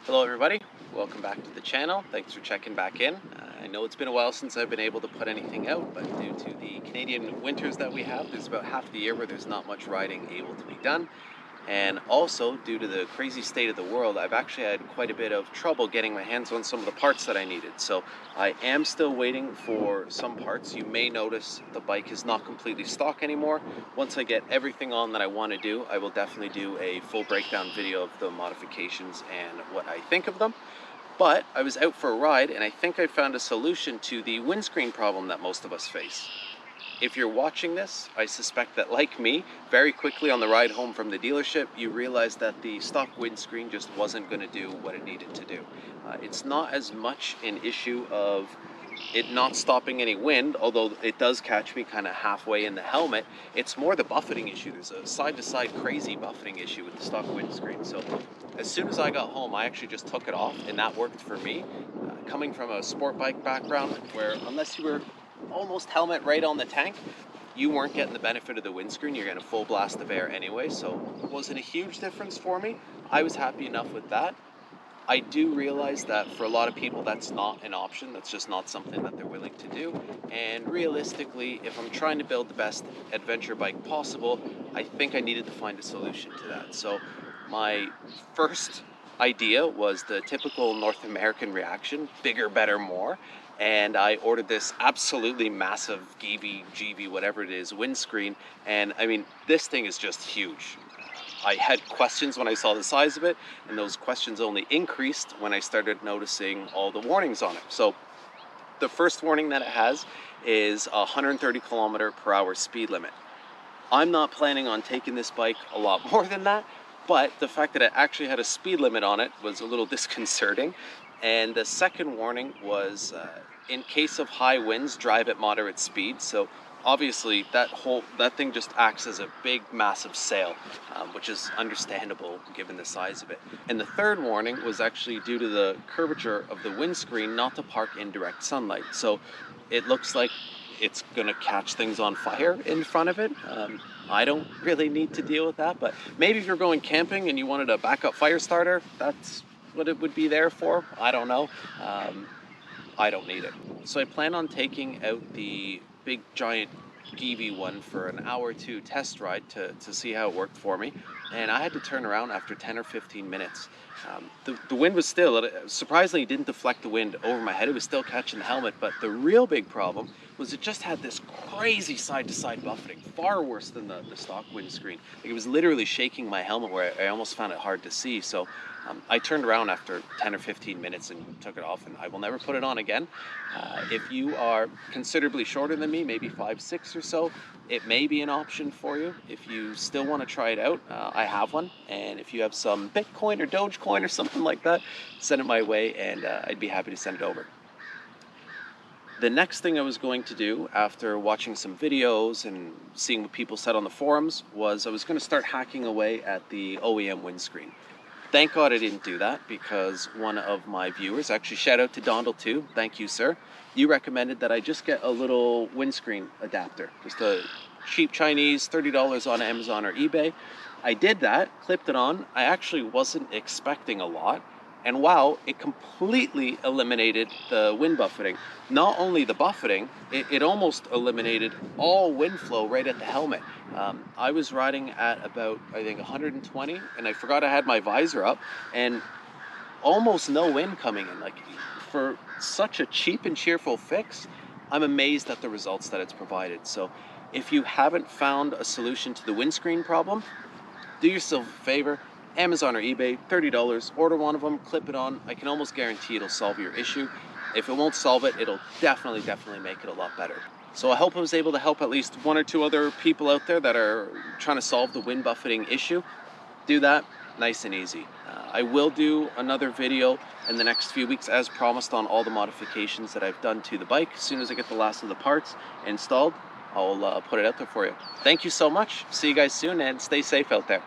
Hello everybody, welcome back to the channel. Thanks for checking back in. I know it's been a while since I've been able to put anything out, but due to the Canadian winters that we have, there's about half the year where there's not much riding able to be done. And also, due to the crazy state of the world, I've actually had quite a bit of trouble getting my hands on some of the parts that I needed. So I am still waiting for some parts. You may notice the bike is not completely stock anymore. Once I get everything on that I want to do, I will definitely do a full breakdown video of the modifications and what I think of them. But I was out for a ride and I think I found a solution to the windscreen problem that most of us face. If you're watching this, I suspect that, like me, very quickly on the ride home from the dealership, you realized that the stock windscreen just wasn't going to do what it needed to do. It's not as much an issue of it not stopping any wind, although it does catch me kind of halfway in the helmet. It's more the buffeting issue. There's a side-to-side crazy buffeting issue with the stock windscreen. So as soon as I got home, I actually just took it off, and that worked for me. Coming from a sport bike background, where unless you were almost helmet right on the tank, you weren't getting the benefit of the windscreen. You're getting a full blast of air anyway, so it wasn't a huge difference for me. I was happy enough with that. I do realize that for a lot of people that's not an option. That's just not something that they're willing to do. And realistically, if I'm trying to build the best adventure bike possible, I think I needed to find a solution to that. So my first idea was the typical North American reaction: bigger, better, more. And I ordered this absolutely massive GIVI, whatever it is, windscreen. And I mean, this thing is just huge. I had questions when I saw the size of it, and those questions only increased when I started noticing all the warnings on it. So the first warning that it has is a 130 kilometer per hour speed limit. I'm not planning on taking this bike a lot more than that, but the fact that it actually had a speed limit on it was a little disconcerting. And the second warning was, in case of high winds, drive at moderate speed. So obviously that thing just acts as a big, massive sail, which is understandable given the size of it. And the third warning was actually due to the curvature of the windscreen, not to park in direct sunlight. So it looks like it's gonna catch things on fire in front of it. I don't really need to deal with that, but maybe if you're going camping and you wanted a backup fire starter, that's what it would be there for. I don't know. I don't need it. So I plan on taking out the big giant GIVI one for an hour or two test ride to see how it worked for me. And I had to turn around after 10 or 15 minutes. The wind was still, surprisingly didn't deflect the wind over my head. It was still catching the helmet, but the real big problem was it just had this crazy side-to-side buffeting, far worse than the stock windscreen. Like, it was literally shaking my helmet where I almost found it hard to see. So I turned around after 10 or 15 minutes and took it off, and I will never put it on again. If you are considerably shorter than me, maybe 5'6" or so, it may be an option for you. If you still want to try it out, I have one. And if you have some Bitcoin or Dogecoin or something like that, send it my way, and I'd be happy to send it over. The next thing I was going to do after watching some videos and seeing what people said on the forums was I was going to start hacking away at the OEM windscreen. Thank God I didn't do that, because one of my viewers, actually shout out to Donald too, thank you sir, you recommended that I just get a little windscreen adapter, just a cheap Chinese, $30 on Amazon or eBay. I did that, clipped it on. I actually wasn't expecting a lot. And wow, it completely eliminated the wind buffeting. Not only the buffeting, it almost eliminated all wind flow right at the helmet. I was riding at about, I think, 120, and I forgot I had my visor up, and almost no wind coming in. Like, for such a cheap and cheerful fix, I'm amazed at the results that it's provided. So if you haven't found a solution to the windscreen problem, do yourself a favor, Amazon or eBay, $30, order one of them, clip it on. I can almost guarantee it'll solve your issue. If it won't solve it, it'll definitely make it a lot better. So I hope I was able to help at least one or two other people out there that are trying to solve the wind buffeting issue. Do that, nice and easy. I will do another video in the next few weeks, as promised, on all the modifications that I've done to the bike. As soon as I get the last of the parts installed, I'll put it out there for you. Thank you so much. See you guys soon, and stay safe out there.